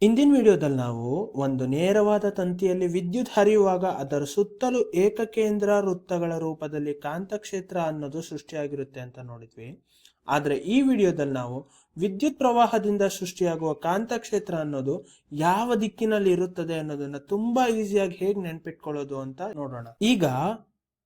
ಇಂದಿನ ವಿಡಿಯೋದಲ್ಲಿ ನಾವು ಒಂದು ನೇರವಾದ ತಂತಿಯಲ್ಲಿ ವಿದ್ಯುತ್ ಹರಿಯುವಾಗ ಅದರ ಸುತ್ತಲೂ ಏಕಕೇಂದ್ರ ವೃತ್ತಗಳ ರೂಪದಲ್ಲಿ ಕಾಂತಕ್ಷೇತ್ರ ಅನ್ನೋದು ಸೃಷ್ಟಿಯಾಗಿರುತ್ತೆ ಅಂತ ನೋಡಿದ್ವಿ. ಆದರೆ ಈ ವಿಡಿಯೋದಲ್ಲಿ ನಾವು ವಿದ್ಯುತ್ ಪ್ರವಾಹದಿಂದ ಸೃಷ್ಟಿಯಾಗುವ ಕಾಂತಕ್ಷೇತ್ರ ಅನ್ನೋದು ಯಾವ ದಿಕ್ಕಿನಲ್ಲಿ ಇರುತ್ತದೆ ಅನ್ನೋದನ್ನ ತುಂಬಾ ಈಸಿಯಾಗಿ ಹೇಗೆ ನೆನ್ಪಿಟ್ಕೊಳ್ಳೋದು ಅಂತ ನೋಡೋಣ. ಈಗ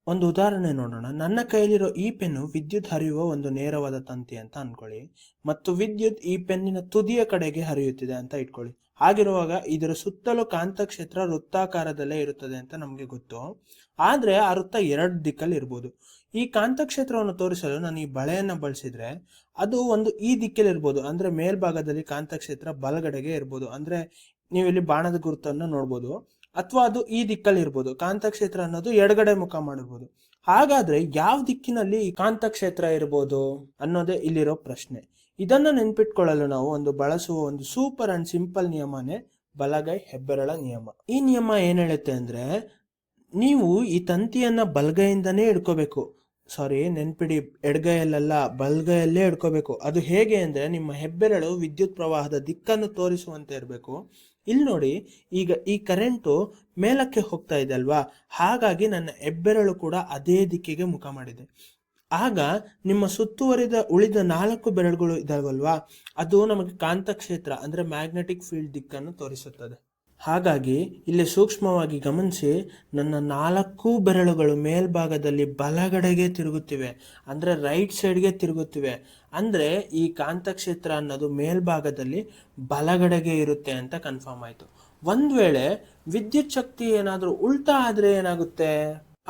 ಒಂದು ಉದಾಹರಣೆ ನೋಡೋಣ. ನನ್ನ ಕೈಯಲ್ಲಿರೋ ಈ ಪೆನ್ನು ವಿದ್ಯುತ್ ಹರಿಯುವ ಒಂದು ನೇರವಾದ ತಂತಿ ಅಂತ ಅನ್ಕೊಳ್ಳಿ, ಮತ್ತು ವಿದ್ಯುತ್ ಈ ಪೆನ್ನಿನ ತುದಿಯ ಕಡೆಗೆ ಹರಿಯುತ್ತಿದೆ ಅಂತ ಇಟ್ಕೊಳ್ಳಿ. ಹಾಗಿರುವಾಗ ಇದರ ಸುತ್ತಲೂ ಕಾಂತಕ್ಷೇತ್ರ ವೃತ್ತಾಕಾರದಲ್ಲೇ ಇರುತ್ತದೆ ಅಂತ ನಮಗೆ ಗೊತ್ತು. ಆದ್ರೆ ಆ ವೃತ್ತ ಎರಡು ದಿಕ್ಕಲ್ಲಿ ಇರ್ಬೋದು. ಈ ಕಾಂತಕ್ಷೇತ್ರವನ್ನು ತೋರಿಸಲು ನಾನು ಈ ಬಳೆಯನ್ನ ಬಳಸಿದ್ರೆ ಅದು ಒಂದು ಈ ದಿಕ್ಕಲ್ಲಿ ಇರ್ಬೋದು, ಅಂದ್ರೆ ಮೇಲ್ಭಾಗದಲ್ಲಿ ಕಾಂತಕ್ಷೇತ್ರ ಬಲಗಡೆಗೆ ಇರ್ಬೋದು, ಅಂದ್ರೆ ನೀವು ಇಲ್ಲಿ ಬಾಣದ ಗುರುತನ್ನು ನೋಡ್ಬೋದು. ಅಥವಾ ಅದು ಈ ದಿಕ್ಕಲ್ಲಿ ಇರ್ಬೋದು, ಕಾಂತಕ್ಷೇತ್ರ ಅನ್ನೋದು ಎಡಗಡೆ ಮುಖ ಮಾಡಿರ್ಬೋದು. ಹಾಗಾದ್ರೆ ಯಾವ ದಿಕ್ಕಿನಲ್ಲಿ ಈ ಕಾಂತಕ್ಷೇತ್ರ ಇರ್ಬೋದು ಅನ್ನೋದೇ ಇಲ್ಲಿರೋ ಪ್ರಶ್ನೆ. ಇದನ್ನ ನೆನ್ಪಿಟ್ಕೊಳ್ಳಲು ನಾವು ಬಳಸುವ ಒಂದು ಸೂಪರ್ ಅಂಡ್ ಸಿಂಪಲ್ ನಿಯಮನೇ ಬಲಗೈ ಹೆಬ್ಬೆರಳ ನಿಯಮ. ಈ ನಿಯಮ ಏನ್ ಹೇಳುತ್ತೆ ಅಂದ್ರೆ, ನೀವು ಈ ತಂತಿಯನ್ನ ಬಲಗೈಯಿಂದನೇ ಹಿಡ್ಕೋಬೇಕು. ಸಾರಿ, ನೆನ್ಪಿಡಿ, ಎಡಗೈಯಲ್ಲ, ಬಲಗೈಯಲ್ಲೇ ಹಿಡ್ಕೋಬೇಕು. ಅದು ಹೇಗೆ ಅಂದ್ರೆ, ನಿಮ್ಮ ಹೆಬ್ಬೆರಳು ವಿದ್ಯುತ್ ಪ್ರವಾಹದ ದಿಕ್ಕನ್ನು ತೋರಿಸುವಂತೆ ಇರಬೇಕು. ಇಲ್ಲಿ ನೋಡಿ, ಈಗ ಈ ಕರೆಂಟು ಮೇಲಕ್ಕೆ ಹೋಗ್ತಾ ಇದೆ ಅಲ್ವಾ, ಹಾಗಾಗಿ ನನ್ನ ಹೆಬ್ಬೆರಳು ಕೂಡ ಅದೇ ದಿಕ್ಕಿಗೆ ಮುಖ ಮಾಡಿದೆ. ಆಗ ನಿಮ್ಮ ಸುತ್ತುವರಿದ ಉಳಿದ 4 ಬೆರಳುಗಳು ಇದಾವಲ್ವಾ, ಅದು ನಮಗೆ ಕಾಂತಕ್ಷೇತ್ರ ಅಂದ್ರೆ ಮ್ಯಾಗ್ನೆಟಿಕ್ ಫೀಲ್ಡ್ ದಿಕ್ಕನ್ನು ತೋರಿಸುತ್ತದೆ. ಹಾಗಾಗಿ ಇಲ್ಲಿ ಸೂಕ್ಷ್ಮವಾಗಿ ಗಮನಿಸಿ, ನನ್ನ 4 ಬೆರಳುಗಳು ಮೇಲ್ಭಾಗದಲ್ಲಿ ಬಲಗಡೆಗೆ ತಿರುಗುತ್ತಿವೆ, ಅಂದ್ರೆ ರೈಟ್ ಸೈಡ್ಗೆ ತಿರುಗುತ್ತಿವೆ. ಅಂದ್ರೆ ಈ ಕಾಂತಕ್ಷೇತ್ರ ಅನ್ನೋದು ಮೇಲ್ಭಾಗದಲ್ಲಿ ಬಲಗಡೆಗೆ ಇರುತ್ತೆ ಅಂತ ಕನ್ಫರ್ಮ್ ಆಯ್ತು. ಒಂದ್ ವೇಳೆ ವಿದ್ಯುತ್ ಶಕ್ತಿ ಏನಾದ್ರೂ ಉಲ್ಟಾ ಆದ್ರೆ ಏನಾಗುತ್ತೆ?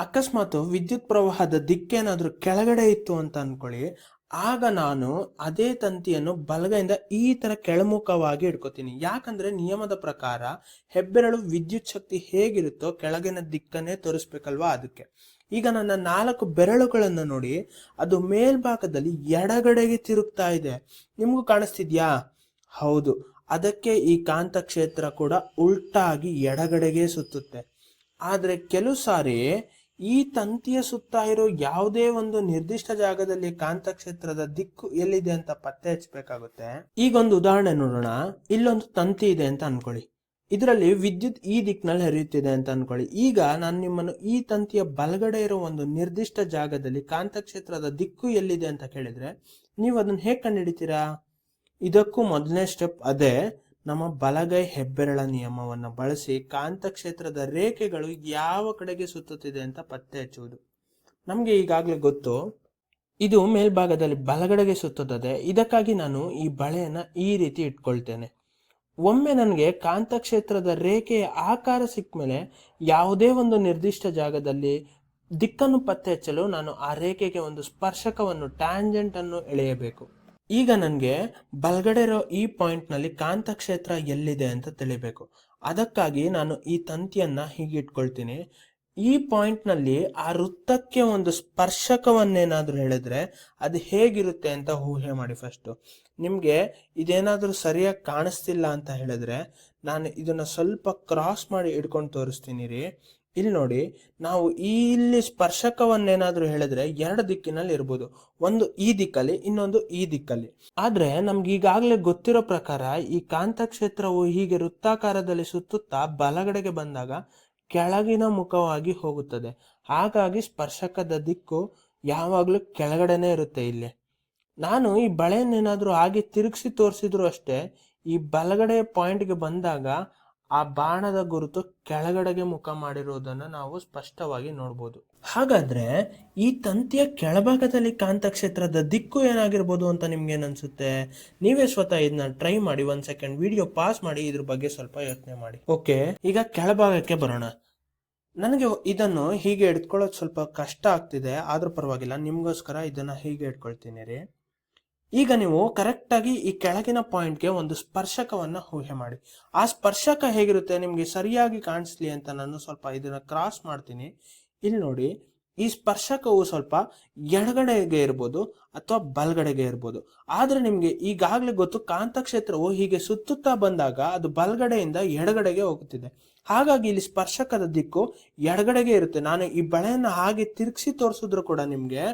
ಅಕಸ್ಮಾತ್ ವಿದ್ಯುತ್ ಪ್ರವಾಹದ ದಿಕ್ಕೇನಾದ್ರೂ ಕೆಳಗಡೆ ಇತ್ತು ಅಂತ ಅನ್ಕೊಳ್ಳಿ, ಆಗ ನಾನು ಅದೇ ತಂತಿಯನ್ನು ಬಲಗೈಯಿಂದ ಈ ತರ ಕೆಳಮುಖವಾಗಿ ಇಟ್ಕೋತೀನಿ. ಯಾಕಂದ್ರೆ ನಿಯಮದ ಪ್ರಕಾರ ಹೆಬ್ಬೆರಳು ವಿದ್ಯುತ್ ಶಕ್ತಿ ಹೇಗಿರುತ್ತೋ ಕೆಳಗಿನ ದಿಕ್ಕನ್ನೇ ತೋರಿಸ್ಬೇಕಲ್ವಾ, ಅದಕ್ಕೆ. ಈಗ ನನ್ನ 4 ಬೆರಳುಗಳನ್ನು ನೋಡಿ, ಅದು ಮೇಲ್ಭಾಗದಲ್ಲಿ ಎಡಗಡೆಗೆ ತಿರುಗ್ತಾ ಇದೆ. ನಿಮ್ಗೂ ಕಾಣಿಸ್ತಿದ್ಯಾ? ಹೌದು, ಅದಕ್ಕೆ ಈ ಕಾಂತಕ್ಷೇತ್ರ ಕೂಡ ಉಲ್ಟಾಗಿ ಎಡಗಡೆಗೆ ಸುತ್ತುತ್ತೆ. ಆದ್ರೆ ಕೆಲವು ಸಾರಿ ಈ ತಂತಿಯ ಸುತ್ತ ಇರೋ ಯಾವುದೇ ಒಂದು ನಿರ್ದಿಷ್ಟ ಜಾಗದಲ್ಲಿ ಕಾಂತಕ್ಷೇತ್ರದ ದಿಕ್ಕು ಎಲ್ಲಿದೆ ಅಂತ ಪತ್ತೆ ಹಚ್ಚಬೇಕಾಗುತ್ತೆ. ಈಗ ಒಂದು ಉದಾಹರಣೆ ನೋಡೋಣ. ಇಲ್ಲೊಂದು ತಂತಿ ಇದೆ ಅಂತ ಅನ್ಕೊಳ್ಳಿ, ಇದರಲ್ಲಿ ವಿದ್ಯುತ್ ಈ ದಿಕ್ಕಿನಲ್ಲಿ ಹರಿಯುತ್ತಿದೆ ಅಂತ ಅನ್ಕೊಳ್ಳಿ. ಈಗ ನಾನು ನಿಮ್ಮನ್ನು ಈ ತಂತಿಯ ಬಲಗಡೆ ಇರೋ ಒಂದು ನಿರ್ದಿಷ್ಟ ಜಾಗದಲ್ಲಿ ಕಾಂತಕ್ಷೇತ್ರದ ದಿಕ್ಕು ಎಲ್ಲಿದೆ ಅಂತ ಕೇಳಿದ್ರೆ ನೀವು ಅದನ್ನ ಹೇಗೆ ಕಂಡುಹಿಡಿತೀರಾ? ಇದಕ್ಕೂ ಮೊದಲನೇ ಸ್ಟೆಪ್ ಅದೇ, ನಮ್ಮ ಬಲಗೈ ಹೆಬ್ಬೆರಳ ನಿಯಮವನ್ನು ಬಳಸಿ ಕಾಂತಕ್ಷೇತ್ರದ ರೇಖೆಗಳು ಯಾವ ಕಡೆಗೆ ಸುತ್ತುತ್ತಿದೆ ಅಂತ ಪತ್ತೆ ಹಚ್ಚುವುದು. ನಮಗೆ ಈಗಾಗಲೇ ಗೊತ್ತು, ಇದು ಮೇಲ್ಭಾಗದಲ್ಲಿ ಬಲಗಡೆಗೆ ಸುತ್ತುತ್ತದೆ. ಇದಕ್ಕಾಗಿ ನಾನು ಈ ಬಳೆಯನ್ನ ಈ ರೀತಿ ಇಟ್ಕೊಳ್ತೇನೆ. ಒಮ್ಮೆ ನನಗೆ ಕಾಂತಕ್ಷೇತ್ರದ ರೇಖೆಯ ಆಕಾರ ಸಿಕ್ಕ ಮೇಲೆ ಯಾವುದೇ ಒಂದು ನಿರ್ದಿಷ್ಟ ಜಾಗದಲ್ಲಿ ದಿಕ್ಕನ್ನು ಪತ್ತೆ ಹಚ್ಚಲು ನಾನು ಆ ರೇಖೆಗೆ ಒಂದು ಸ್ಪರ್ಶಕವನ್ನು, ಟ್ಯಾಂಜೆಂಟ್ ಅನ್ನು ಎಳೆಯಬೇಕು. ಈಗ ನನಗೆ ಬಲಗಡೆ ಇರೋ ಈ ಪಾಯಿಂಟ್ ನಲ್ಲಿ ಕಾಂತಕ್ಷೇತ್ರ ಎಲ್ಲಿದೆ ಅಂತ ತಿಳಿಬೇಕು. ಅದಕ್ಕಾಗಿ ನಾನು ಈ ತಂತಿಯನ್ನ ಹೀಗೆ ಇಟ್ಕೊಳ್ತೀನಿ. ಈ ಪಾಯಿಂಟ್ ನಲ್ಲಿ ಆ ವೃತ್ತಕ್ಕೆ ಒಂದು ಸ್ಪರ್ಶಕವನ್ನೇನಾದ್ರೂ ಹೇಳಿದ್ರೆ ಅದು ಹೇಗಿರುತ್ತೆ ಅಂತ ಊಹೆ ಮಾಡಿ. ಫಸ್ಟ್ ನಿಮ್ಗೆ ಇದೇನಾದ್ರೂ ಸರಿಯಾಗಿ ಕಾಣಿಸ್ತಿಲ್ಲ ಅಂತ ಹೇಳಿದ್ರೆ ನಾನು ಇದನ್ನ ಸ್ವಲ್ಪ ಕ್ರಾಸ್ ಮಾಡಿ ಇಟ್ಕೊಂಡು ತೋರಿಸ್ತೀನಿ ರೀ. ಇಲ್ಲಿ ನೋಡಿ, ನಾವು ಇಲ್ಲಿ ಸ್ಪರ್ಶಕವನ್ನೇನಾದ್ರೂ ಹೇಳಿದ್ರೆ 2 ದಿಕ್ಕಿನಲ್ಲಿ ಇರ್ಬೋದು, ಒಂದು ಈ ದಿಕ್ಕಲ್ಲಿ, ಇನ್ನೊಂದು ಈ ದಿಕ್ಕಲ್ಲಿ. ಆದ್ರೆ ನಮ್ಗೆ ಈಗಾಗಲೇ ಗೊತ್ತಿರೋ ಪ್ರಕಾರ ಈ ಕಾಂತಕ್ಷೇತ್ರವು ಹೀಗೆ ವೃತ್ತಾಕಾರದಲ್ಲಿ ಸುತ್ತುತ್ತಾ ಬಲಗಡೆಗೆ ಬಂದಾಗ ಕೆಳಗಿನ ಮುಖವಾಗಿ ಹೋಗುತ್ತದೆ. ಹಾಗಾಗಿ ಸ್ಪರ್ಶಕದ ದಿಕ್ಕು ಯಾವಾಗ್ಲೂ ಕೆಳಗಡೆನೆ ಇರುತ್ತೆ. ಇಲ್ಲಿ ನಾನು ಈ ಬಳೆಯನ್ನೇನಾದ್ರೂ ಹಾಗೆ ತಿರುಗಿಸಿ ತೋರಿಸಿದ್ರು ಅಷ್ಟೇ, ಈ ಬಲಗಡೆ ಪಾಯಿಂಟ್ಗೆ ಬಂದಾಗ ಆ ಬಾಣದ ಗುರುತು ಕೆಳಗಡೆಗೆ ಮುಖ ಮಾಡಿರುವುದನ್ನು ನಾವು ಸ್ಪಷ್ಟವಾಗಿ ನೋಡ್ಬೋದು. ಹಾಗಾದ್ರೆ ಈ ತಂತಿಯ ಕೆಳಭಾಗದಲ್ಲಿ ಕಾಂತಕ್ಷೇತ್ರದ ದಿಕ್ಕು ಏನಾಗಿರ್ಬೋದು ಅಂತ ನಿಮ್ಗೆ ಏನ್ಸುತ್ತೆ? ನೀವೇ ಸ್ವತಃ ಇದನ್ನ ಟ್ರೈ ಮಾಡಿ. 1 ಸೆಕೆಂಡ್ ವಿಡಿಯೋ ಪಾಸ್ ಮಾಡಿ ಇದ್ರ ಬಗ್ಗೆ ಸ್ವಲ್ಪ ಯೋಚನೆ ಮಾಡಿ. ಓಕೆ, ಈಗ ಕೆಳಭಾಗಕ್ಕೆ ಬರೋಣ. ನನಗೆ ಇದನ್ನು ಹೀಗೆ ಹಿಡ್ಕೊಳ್ಳೋದು ಸ್ವಲ್ಪ ಕಷ್ಟ ಆಗ್ತಿದೆ, ಆದ್ರೂ ಪರವಾಗಿಲ್ಲ, ನಿಮ್ಗೋಸ್ಕರ ಇದನ್ನ ಹೀಗೆ ಇಟ್ಕೊಳ್ತೀನಿ ರೀ. ಈಗ ನೀವು ಕರೆಕ್ಟ್ ಆಗಿ ಈ ಕೆಳಗಿನ ಪಾಯಿಂಟ್ಗೆ ಒಂದು ಸ್ಪರ್ಶಕವನ್ನ ಊಹೆ ಮಾಡಿ. ಆ ಸ್ಪರ್ಶಕ ಹೇಗಿರುತ್ತೆ ನಿಮ್ಗೆ ಸರಿಯಾಗಿ ಕಾಣಿಸ್ಲಿ ಅಂತ ನಾನು ಸ್ವಲ್ಪ ಇದನ್ನ ಕ್ರಾಸ್ ಮಾಡ್ತೀನಿ. ಇಲ್ಲಿ ನೋಡಿ, ಈ ಸ್ಪರ್ಶಕವು ಸ್ವಲ್ಪ ಎಡಗಡೆಗೆ ಇರ್ಬೋದು ಅಥವಾ ಬಲಗಡೆಗೆ ಇರ್ಬೋದು. ಆದ್ರೆ ನಿಮ್ಗೆ ಈಗಾಗ್ಲೇ ಗೊತ್ತು, ಕಾಂತಕ್ಷೇತ್ರವು ಹೀಗೆ ಸುತ್ತುತ್ತಾ ಬಂದಾಗ ಅದು ಬಲಗಡೆಯಿಂದ ಎಡಗಡೆಗೆ ಹೋಗುತ್ತಿದೆ. ಹಾಗಾಗಿ ಇಲ್ಲಿ ಸ್ಪರ್ಶಕದ ದಿಕ್ಕು ಎಡಗಡೆಗೆ ಇರುತ್ತೆ. ನಾನು ಈ ಬಳೆಯನ್ನ ಹಾಗೆ ತಿರುಗಿಸಿ ತೋರಿಸಿದ್ರು ಕೂಡ ನಿಮ್ಗೆ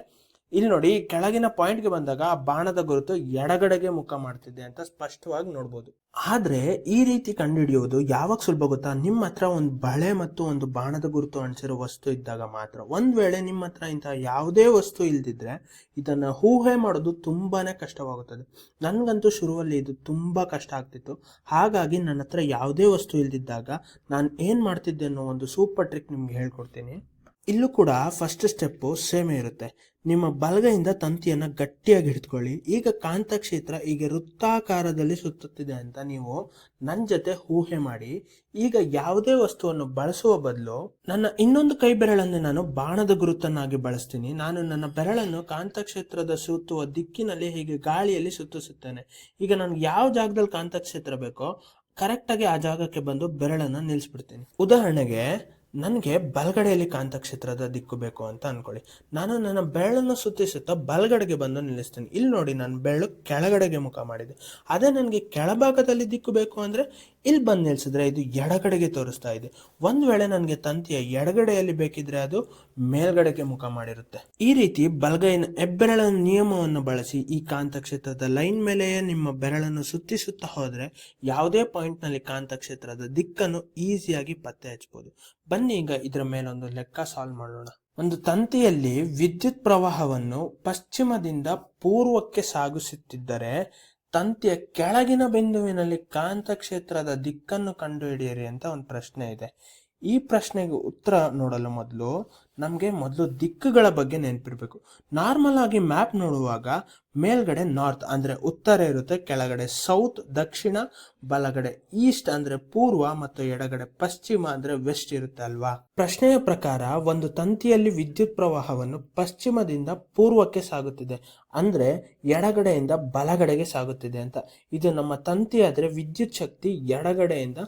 ಇಲ್ಲಿ ನೋಡಿ, ಕೆಳಗಿನ ಪಾಯಿಂಟ್ಗೆ ಬಂದಾಗ ಆ ಬಾಣದ ಗುರುತು ಎಡಗಡೆಗೆ ಮುಖ ಮಾಡ್ತಿದೆ ಅಂತ ಸ್ಪಷ್ಟವಾಗಿ ನೋಡ್ಬೋದು. ಆದ್ರೆ ಈ ರೀತಿ ಕಂಡುಹಿಡಿಯೋದು ಯಾವಾಗ ಸುಲಭ ಗೊತ್ತಾ? ನಿಮ್ಮ ಹತ್ರ ಒಂದು ಬಳೆ ಮತ್ತು ಒಂದು ಬಾಣದ ಗುರುತು ಅಂಟಿಸಿರೋ ವಸ್ತು ಇದ್ದಾಗ ಮಾತ್ರ. ಒಂದ್ ವೇಳೆ ನಿಮ್ಮ ಹತ್ರ ಇಂತಹ ಯಾವುದೇ ವಸ್ತು ಇಲ್ದಿದ್ರೆ ಇದನ್ನ ಊಹೆ ಮಾಡೋದು ತುಂಬಾನೇ ಕಷ್ಟವಾಗುತ್ತದೆ. ನನ್ಗಂತೂ ಶುರುವಲ್ಲಿ ಇದು ತುಂಬಾ ಕಷ್ಟ ಆಗ್ತಿತ್ತು. ಹಾಗಾಗಿ ನನ್ನ ಹತ್ರ ಯಾವುದೇ ವಸ್ತು ಇಲ್ದಿದ್ದಾಗ ನಾನು ಏನ್ ಮಾಡ್ತಿದ್ದೆ ಅನ್ನೋ ಒಂದು ಸೂಪರ್ ಟ್ರಿಕ್ ನಿಮ್ಗೆ ಹೇಳ್ಕೊಡ್ತೀನಿ. ಇಲ್ಲೂ ಕೂಡ ಫಸ್ಟ್ ಸ್ಟೆಪ್ಪು ಸೇಮೇ ಇರುತ್ತೆ. ನಿಮ್ಮ ಬಲಗೈಯಿಂದ ತಂತಿಯನ್ನು ಗಟ್ಟಿಯಾಗಿ ಹಿಡಿದುಕೊಳ್ಳಿ. ಈಗ ಕಾಂತಕ್ಷೇತ್ರ ಈಗ ವೃತ್ತಾಕಾರದಲ್ಲಿ ಸುತ್ತುತ್ತಿದೆ ಅಂತ ನೀವು ನನ್ನ ಜೊತೆ ಊಹೆ ಮಾಡಿ. ಈಗ ಯಾವುದೇ ವಸ್ತುವನ್ನು ಬಳಸುವ ಬದಲು ನನ್ನ ಇನ್ನೊಂದು ಕೈ ಬೆರಳನ್ನು ನಾನು ಬಾಣದ ಗುರುತನ್ನಾಗಿ ಬಳಸ್ತೀನಿ. ನಾನು ನನ್ನ ಬೆರಳನ್ನು ಕಾಂತಕ್ಷೇತ್ರದ ಸುತ್ತುವ ದಿಕ್ಕಿನಲ್ಲಿ ಹೀಗೆ ಗಾಳಿಯಲ್ಲಿ ಸುತ್ತಿಸುತ್ತೇನೆ. ಈಗ ನನಗೆ ಯಾವ ಜಾಗದಲ್ಲಿ ಕಾಂತಕ್ಷೇತ್ರ ಬೇಕೋ ಕರೆಕ್ಟಾಗಿ ಆ ಜಾಗಕ್ಕೆ ಬಂದು ಬೆರಳನ್ನು ನಿಲ್ಲಿಸ್ಬಿಡ್ತೀನಿ. ಉದಾಹರಣೆಗೆ ನನಗೆ ಬಲಗಡೆಯಲ್ಲಿ ಕಾಂತಕ್ಷೇತ್ರದ ದಿಕ್ಕು ಬೇಕು ಅಂತ ಅನ್ಕೊಳ್ಳಿ. ನಾನು ನನ್ನ ಬೆರಳನ್ನು ಸುತ್ತಿಸುತ್ತಾ ಬಲಗಡೆಗೆ ಬಂದು ನಿಲ್ಲಿಸ್ತೀನಿ. ಇಲ್ಲಿ ನೋಡಿ, ನನ್ನ ಬೆರಳು ಕೆಳಗಡೆಗೆ ಮುಖ ಮಾಡಿದೆ. ಅದೇ ನನಗೆ ಕೆಳಭಾಗದಲ್ಲಿ ದಿಕ್ಕು ಬೇಕು ಅಂದರೆ ಇಲ್ಲಿ ಬಂದು ನಿಲ್ಲಿಸಿದ್ರೆ ಇದು ಎಡಗಡೆಗೆ ತೋರಿಸ್ತಾ ಇದೆ. ಒಂದು ವೇಳೆ ನನಗೆ ತಂತಿಯ ಎಡಗಡೆಯಲ್ಲಿ ಬೇಕಿದ್ರೆ ಅದು ಮೇಲ್ಗಡೆಗೆ ಮುಖ ಮಾಡಿರುತ್ತೆ. ಈ ರೀತಿ ಬಲಗೈನ ಹೆಬ್ಬೆರಳ ನಿಯಮವನ್ನು ಬಳಸಿ ಈ ಕಾಂತಕ್ಷೇತ್ರದ ಲೈನ್ ಮೇಲೆಯೇ ನಿಮ್ಮ ಬೆರಳನ್ನು ಸುತ್ತಿಸುತ್ತಾ ಹೋದರೆ ಯಾವುದೇ ಪಾಯಿಂಟ್ನಲ್ಲಿ ಕಾಂತಕ್ಷೇತ್ರದ ದಿಕ್ಕನ್ನು ಈಸಿಯಾಗಿ ಪತ್ತೆ ಹಚ್ಚಬಹುದು. ಬನ್ನಿ ಈಗ ಇದರ ಮೇಲೊಂದು ಲೆಕ್ಕ ಸಾಲ್ವ್ ಮಾಡೋಣ. ಒಂದು ತಂತಿಯಲ್ಲಿ ವಿದ್ಯುತ್ ಪ್ರವಾಹವನ್ನು ಪಶ್ಚಿಮದಿಂದ ಪೂರ್ವಕ್ಕೆ ಸಾಗಿಸುತ್ತಿದ್ದರೆ ತಂತಿಯ ಕೆಳಗಿನ ಬಿಂದುವಿನಲ್ಲಿ ಕಾಂತಕ್ಷೇತ್ರದ ದಿಕ್ಕನ್ನು ಕಂಡುಹಿಡಿಯಿರಿ ಅಂತ ಒಂದು ಪ್ರಶ್ನೆ ಇದೆ. ಈ ಪ್ರಶ್ನೆಗೆ ಉತ್ತರ ನೋಡಲು ನಮಗೆ ಮೊದಲು ದಿಕ್ಕುಗಳ ಬಗ್ಗೆ ನೆನಪಿರಬೇಕು. ನಾರ್ಮಲ್ ಆಗಿ ಮ್ಯಾಪ್ ನೋಡುವಾಗ ಮೇಲ್ಗಡೆ ನಾರ್ತ್ ಅಂದ್ರೆ ಉತ್ತರ ಇರುತ್ತೆ, ಕೆಳಗಡೆ ಸೌತ್ ದಕ್ಷಿಣ, ಬಲಗಡೆ ಈಸ್ಟ್ ಅಂದ್ರೆ ಪೂರ್ವ ಮತ್ತು ಎಡಗಡೆ ಪಶ್ಚಿಮ ಅಂದ್ರೆ ವೆಸ್ಟ್ ಇರುತ್ತೆ ಅಲ್ವಾ. ಪ್ರಶ್ನೆಯ ಪ್ರಕಾರ ಒಂದು ತಂತಿಯಲ್ಲಿ ವಿದ್ಯುತ್ ಪ್ರವಾಹವನ್ನು ಪಶ್ಚಿಮದಿಂದ ಪೂರ್ವಕ್ಕೆ ಸಾಗುತ್ತಿದೆ ಅಂದ್ರೆ ಎಡಗಡೆಯಿಂದ ಬಲಗಡೆಗೆ ಸಾಗುತ್ತಿದೆ ಅಂತ. ಇದು ನಮ್ಮ ತಂತಿ ಆದ್ರೆ ವಿದ್ಯುತ್ ಶಕ್ತಿ ಎಡಗಡೆಯಿಂದ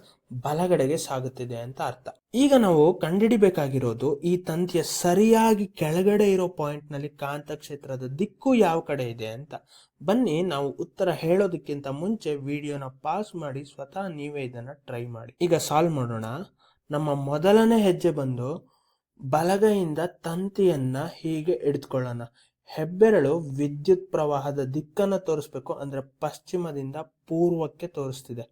ಬಲಗಡೆಗೆ ಸಾಗುತ್ತಿದೆ ಅಂತ ಅರ್ಥ. ಈಗ ನಾವು ಕಂಡುಹಿಡಿಬೇಕಾಗಿರೋದು ಈ ತಂತಿಯ ಸರಿಯಾಗಿ ಕೆಳಗಡೆ ಇರೋ ಪಾಯಿಂಟ್ ನಲ್ಲಿ ಕಾಂತಕ್ಷೇತ್ರದ ದಿಕ್ಕು ಯಾವ ಕಡೆ ಇದೆ ಅಂತ. ಬನ್ನಿ ನಾವು ಉತ್ತರ ಹೇಳೋದಕ್ಕಿಂತ ಮುಂಚೆ ವಿಡಿಯೋನ ಪಾಸ್ ಮಾಡಿ ಸ್ವತಃ ನೀವೇ ಇದನ್ನ ಟ್ರೈ ಮಾಡಿ. ಈಗ ಸಾಲ್ವ್ ಮಾಡೋಣ. ನಮ್ಮ ಮೊದಲನೇ ಹೆಜ್ಜೆ ಬಂದು ಬಲಗೈಯಿಂದ ತಂತಿಯನ್ನ ಹೀಗೆ ಹಿಡಿದುಕೊಳ್ಳೋಣ. ಹೆಬ್ಬೆರಳು ವಿದ್ಯುತ್ ಪ್ರವಾಹದ ದಿಕ್ಕನ್ನು ತೋರಿಸ್ಬೇಕು, ಅಂದ್ರೆ ಪಶ್ಚಿಮದಿಂದ ಪೂರ್ವಕ್ಕೆ ತೋರಿಸ್ತಿದೆ.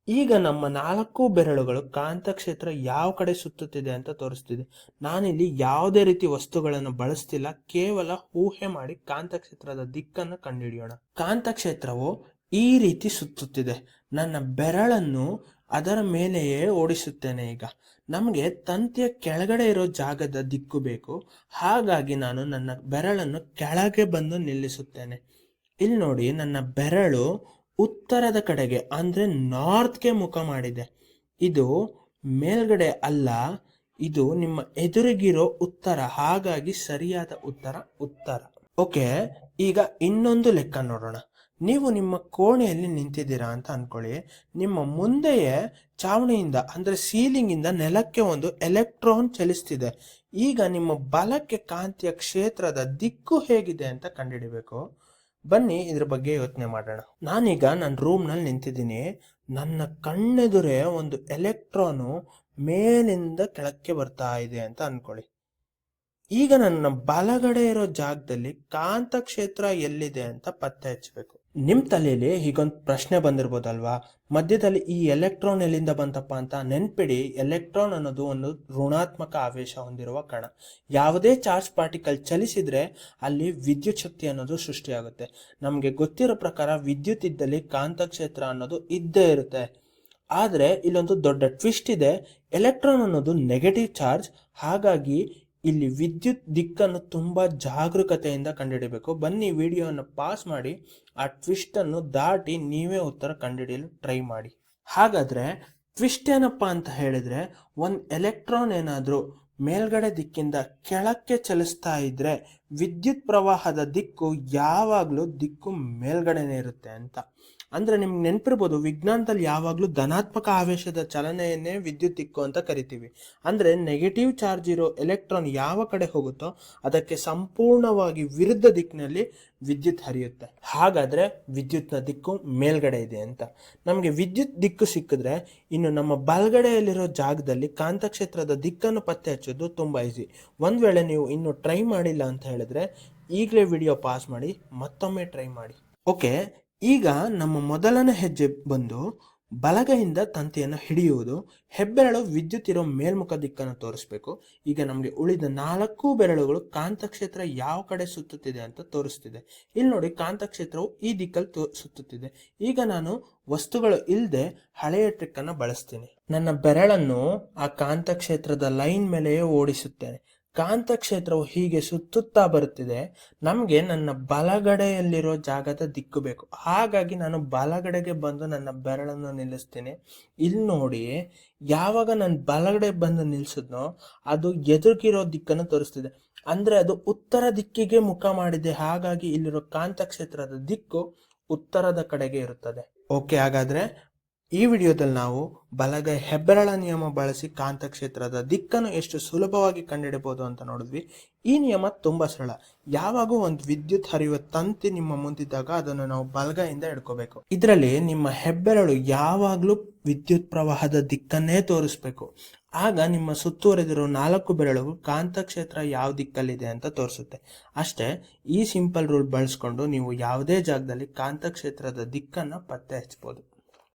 ಈಗ ನಮ್ಮ 4 ಬೆರಳುಗಳು ಕಾಂತಕ್ಷೇತ್ರ ಯಾವ ಕಡೆ ಸುತ್ತುತ್ತಿದೆ ಅಂತ ತೋರಿಸ್ತಿದೆ. ನಾನಿಲ್ಲಿ ಯಾವುದೇ ರೀತಿ ವಸ್ತುಗಳನ್ನು ಬಳಸ್ತಿಲ್ಲ, ಕೇವಲ ಊಹೆ ಮಾಡಿ ಕಾಂತಕ್ಷೇತ್ರದ ದಿಕ್ಕನ್ನು ಕಂಡುಹಿಡಿಯೋಣ. ಕಾಂತಕ್ಷೇತ್ರವು ಈ ರೀತಿ ಸುತ್ತುತ್ತಿದೆ. ನನ್ನ ಬೆರಳನ್ನು ಅದರ ಮೇಲೆಯೇ ಓಡಿಸುತ್ತೇನೆ. ಈಗ ನಮಗೆ ತಂತಿಯ ಕೆಳಗಡೆ ಇರೋ ಜಾಗದ ದಿಕ್ಕು ಬೇಕು, ಹಾಗಾಗಿ ನಾನು ನನ್ನ ಬೆರಳನ್ನು ಕೆಳಗೆ ಬಂದು ನಿಲ್ಲಿಸುತ್ತೇನೆ. ಇಲ್ಲಿ ನೋಡಿ, ನನ್ನ ಬೆರಳು ಉತ್ತರದ ಕಡೆಗೆ ಅಂದ್ರೆ ನಾರ್ತ್ಗೆ ಮುಖ ಮಾಡಿದೆ. ಇದು ಮೇಲ್ಗಡೆ ಅಲ್ಲ, ಇದು ನಿಮ್ಮ ಎದುರಿಗಿರೋ ಉತ್ತರ. ಹಾಗಾಗಿ ಸರಿಯಾದ ಉತ್ತರ ಉತ್ತರ. ಓಕೆ, ಈಗ ಇನ್ನೊಂದು ಲೆಕ್ಕ ನೋಡೋಣ. ನೀವು ನಿಮ್ಮ ಕೋಣೆಯಲ್ಲಿ ನಿಂತಿದ್ದೀರಾ ಅಂತ ಅನ್ಕೊಳ್ಳಿ. ನಿಮ್ಮ ಮುಂದೆಯೇ ಚಾವಣಿಯಿಂದ ಅಂದ್ರೆ ಸೀಲಿಂಗ್ ಇಂದ ನೆಲಕ್ಕೆ ಒಂದು ಎಲೆಕ್ಟ್ರಾನ್ ಚಲಿಸ್ತಿದೆ. ಈಗ ನಿಮ್ಮ ಬಲಕ್ಕೆ ಕಾಂತೀಯ ಕ್ಷೇತ್ರದ ದಿಕ್ಕು ಹೇಗಿದೆ ಅಂತ ಕಂಡುಹಿಡಿಬೇಕು. ಬನ್ನಿ ಇದ್ರ ಬಗ್ಗೆ ಯೋಚನೆ ಮಾಡೋಣ. ನಾನೀಗ ನನ್ನ ರೂಮ್ನಲ್ಲಿ ನಿಂತಿದ್ದೀನಿ. ನನ್ನ ಕಣ್ಣೆದುರೇ ಒಂದು ಎಲೆಕ್ಟ್ರಾನು ಮೇಲಿಂದ ಕೆಳಕ್ಕೆ ಬರ್ತಾ ಇದೆ ಅಂತ ಅನ್ಕೊಳ್ಳಿ. ಈಗ ನನ್ನ ಬಲಗಡೆ ಇರೋ ಜಾಗದಲ್ಲಿ ಕಾಂತಕ್ಷೇತ್ರ ಎಲ್ಲಿದೆ ಅಂತ ಪತ್ತೆ ಹಚ್ಚಬೇಕು. ನಿಮ್ ತಲೆಯಲ್ಲಿ ಹೀಗೊಂದು ಪ್ರಶ್ನೆ ಬಂದಿರ್ಬೋದಲ್ವಾ, ಮಧ್ಯದಲ್ಲಿ ಈ ಎಲೆಕ್ಟ್ರಾನ್ ಎಲ್ಲಿಂದ ಬಂತಪ್ಪ ಅಂತ. ನೆನ್ಪಿಡಿ, ಎಲೆಕ್ಟ್ರಾನ್ ಅನ್ನೋದು ಒಂದು ಋಣಾತ್ಮಕ ಆವೇಶ ಹೊಂದಿರುವ ಕಣ. ಯಾವುದೇ ಚಾರ್ಜ್ ಪಾರ್ಟಿಕಲ್ ಚಲಿಸಿದ್ರೆ ಅಲ್ಲಿ ವಿದ್ಯುತ್ ಶಕ್ತಿ ಅನ್ನೋದು ಸೃಷ್ಟಿಯಾಗುತ್ತೆ. ನಮ್ಗೆ ಗೊತ್ತಿರೋ ಪ್ರಕಾರ ವಿದ್ಯುತ್ ಇದ್ದಲ್ಲಿ ಕಾಂತಕ್ಷೇತ್ರ ಅನ್ನೋದು ಇದ್ದೇ ಇರುತ್ತೆ. ಆದ್ರೆ ಇಲ್ಲೊಂದು ದೊಡ್ಡ ಟ್ವಿಸ್ಟ್ ಇದೆ. ಎಲೆಕ್ಟ್ರಾನ್ ಅನ್ನೋದು ನೆಗೆಟಿವ್ ಚಾರ್ಜ್, ಹಾಗಾಗಿ ಇಲ್ಲಿ ವಿದ್ಯುತ್ ದಿಕ್ಕನ್ನು ತುಂಬಾ ಜಾಗರೂಕತೆಯಿಂದ ಕಂಡುಹಿಡಿಯಬೇಕು. ಬನ್ನಿ ವಿಡಿಯೋವನ್ನು ಪಾಸ್ ಮಾಡಿ ಆ ಟ್ವಿಸ್ಟ್ ಅನ್ನು ದಾಟಿ ನೀವೇ ಉತ್ತರ ಕಂಡುಹಿಡಿಯಲು ಟ್ರೈ ಮಾಡಿ. ಹಾಗಾದ್ರೆ ಟ್ವಿಸ್ಟ್ ಏನಪ್ಪಾ ಅಂತ ಹೇಳಿದ್ರೆ, ಒಂದು ಎಲೆಕ್ಟ್ರಾನ್ ಏನಾದ್ರೂ ಮೇಲ್ಗಡೆ ದಿಕ್ಕಿಂದ ಕೆಳಕ್ಕೆ ಚಲಿಸ್ತಾ ಇದ್ರೆ ವಿದ್ಯುತ್ ಪ್ರವಾಹದ ದಿಕ್ಕು ಯಾವಾಗ್ಲೂ ದಿಕ್ಕು ಮೇಲ್ಗಡೆನೆ ಇರುತ್ತೆ ಅಂತ. ಅಂದ್ರೆ ನಿಮ್ಗೆ ನೆನಪಿರ್ಬೋದು, ವಿಜ್ಞಾನದಲ್ಲಿ ಯಾವಾಗ್ಲೂ ಧನಾತ್ಮಕ ಆವೇಶದ ಚಲನೆಯನ್ನೇ ವಿದ್ಯುತ್ ದಿಕ್ಕು ಅಂತ ಕರಿತೀವಿ. ಅಂದ್ರೆ ನೆಗೆಟಿವ್ ಚಾರ್ಜ್ ಇರೋ ಎಲೆಕ್ಟ್ರಾನ್ ಯಾವ ಕಡೆ ಹೋಗುತ್ತೋ ಅದಕ್ಕೆ ಸಂಪೂರ್ಣವಾಗಿ ವಿರುದ್ಧ ದಿಕ್ಕಿನಲ್ಲಿ ವಿದ್ಯುತ್ ಹರಿಯುತ್ತೆ. ಹಾಗಾದ್ರೆ ವಿದ್ಯುತ್ನ ದಿಕ್ಕು ಮೇಲ್ಗಡೆ ಇದೆ ಅಂತ. ನಮಗೆ ವಿದ್ಯುತ್ ದಿಕ್ಕು ಸಿಕ್ಕಿದ್ರೆ ಇನ್ನು ನಮ್ಮ ಬಲಗಡೆಯಲ್ಲಿರೋ ಜಾಗದಲ್ಲಿ ಕಾಂತಕ್ಷೇತ್ರದ ದಿಕ್ಕನ್ನು ಪತ್ತೆ ಹಚ್ಚೋದು ತುಂಬಾ ಈಸಿ. ಒಂದ್ ವೇಳೆ ನೀವು ಇನ್ನು ಟ್ರೈ ಮಾಡಿಲ್ಲ ಅಂತ ಹೇಳಿದ್ರೆ ಈಗಲೇ ವಿಡಿಯೋ ಪಾಸ್ ಮಾಡಿ ಮತ್ತೊಮ್ಮೆ ಟ್ರೈ ಮಾಡಿ. ಓಕೆ, ಈಗ ನಮ್ಮ ಮೊದಲನೇ ಹೆಜ್ಜೆ ಬಂದು ಬಲಗೈಯಿಂದ ತಂತಿಯನ್ನು ಹಿಡಿಯುವುದು. ಹೆಬ್ಬೆರಳು ವಿದ್ಯುತ್ ಇರೋ ಮೇಲ್ಮುಖ ದಿಕ್ಕನ್ನು ತೋರಿಸ್ಬೇಕು. ಈಗ ನಮಗೆ ಉಳಿದ 4 ಬೆರಳುಗಳು ಕಾಂತಕ್ಷೇತ್ರ ಯಾವ ಕಡೆ ಸುತ್ತುತ್ತಿದೆ ಅಂತ ತೋರಿಸ್ತಿದೆ. ಇಲ್ಲಿ ನೋಡಿ, ಕಾಂತಕ್ಷೇತ್ರವು ಈ ದಿಕ್ಕಲ್ಲಿ ಸುತ್ತುತ್ತಿದೆ. ಈಗ ನಾನು ವಸ್ತುಗಳು ಇಲ್ಲದೆ ಹಳೆಯ ಟ್ರಿಕ್ ಅನ್ನು ಬಳಸ್ತೀನಿ. ನನ್ನ ಬೆರಳನ್ನು ಆ ಕಾಂತಕ್ಷೇತ್ರದ ಲೈನ್ ಮೇಲೆಯೇ ಓಡಿಸುತ್ತೇನೆ. ಕಾಂತಕ್ಷೇತ್ರವು ಹೀಗೆ ಸುತ್ತುತ್ತಾ ಬರುತ್ತಿದೆ. ನಮಗೆ ನನ್ನ ಬಲಗಡೆಯಲ್ಲಿರೋ ಜಾಗದ ದಿಕ್ಕು ಬೇಕು. ಹಾಗಾಗಿ ನಾನು ಬಲಗಡೆಗೆ ಬಂದು ನನ್ನ ಬೆರಳನ್ನು ನಿಲ್ಲಿಸ್ತೀನಿ. ಇಲ್ಲಿ ನೋಡಿ, ಯಾವಾಗ ನಾನು ಬಲಗಡೆ ಬಂದು ನಿಲ್ಸಿದ್ನೋ ಅದು ಎದುರಿಗಿರೋ ದಿಕ್ಕನ್ನು ತೋರಿಸ್ತಿದೆ. ಅಂದ್ರೆ ಅದು ಉತ್ತರ ದಿಕ್ಕಿಗೆ ಮುಖ ಮಾಡಿದೆ. ಹಾಗಾಗಿ ಇಲ್ಲಿರೋ ಕಾಂತಕ್ಷೇತ್ರದ ದಿಕ್ಕು ಉತ್ತರದ ಕಡೆಗೆ ಇರುತ್ತದೆ. ಓಕೆ, ಹಾಗಾದ್ರೆ ಈ ವಿಡಿಯೋದಲ್ಲಿ ನಾವು ಬಲಗೈ ಹೆಬ್ಬೆರಳ ನಿಯಮ ಬಳಸಿ ಕಾಂತಕ್ಷೇತ್ರದ ದಿಕ್ಕನ್ನು ಎಷ್ಟು ಸುಲಭವಾಗಿ ಕಂಡುಹಿಡಬಹುದು ಅಂತ ನೋಡಿದ್ವಿ. ಈ ನಿಯಮ ತುಂಬಾ ಸರಳ. ಯಾವಾಗೂ ಒಂದು ವಿದ್ಯುತ್ ಹರಿಯುವ ತಂತಿ ನಿಮ್ಮ ಮುಂದಿದ್ದಾಗ ಅದನ್ನು ನಾವು ಬಲಗೈಯಿಂದ ಹಿಡ್ಕೋಬೇಕು. ಇದರಲ್ಲಿ ನಿಮ್ಮ ಹೆಬ್ಬೆರಳು ಯಾವಾಗ್ಲೂ ವಿದ್ಯುತ್ ಪ್ರವಾಹದ ದಿಕ್ಕನ್ನೇ ತೋರಿಸ್ಬೇಕು. ಆಗ ನಿಮ್ಮ ಸುತ್ತುವರೆದಿರೋ 4 ಬೆರಳುಗಳು ಕಾಂತಕ್ಷೇತ್ರ ಯಾವ ದಿಕ್ಕಲ್ಲಿದೆ ಅಂತ ತೋರಿಸುತ್ತೆ. ಅಷ್ಟೇ. ಈ ಸಿಂಪಲ್ ರೂಲ್ ಬಳಸ್ಕೊಂಡು ನೀವು ಯಾವುದೇ ಜಾಗದಲ್ಲಿ ಕಾಂತಕ್ಷೇತ್ರದ ದಿಕ್ಕನ್ನ ಪತ್ತೆ ಹಚ್ಚಬಹುದು.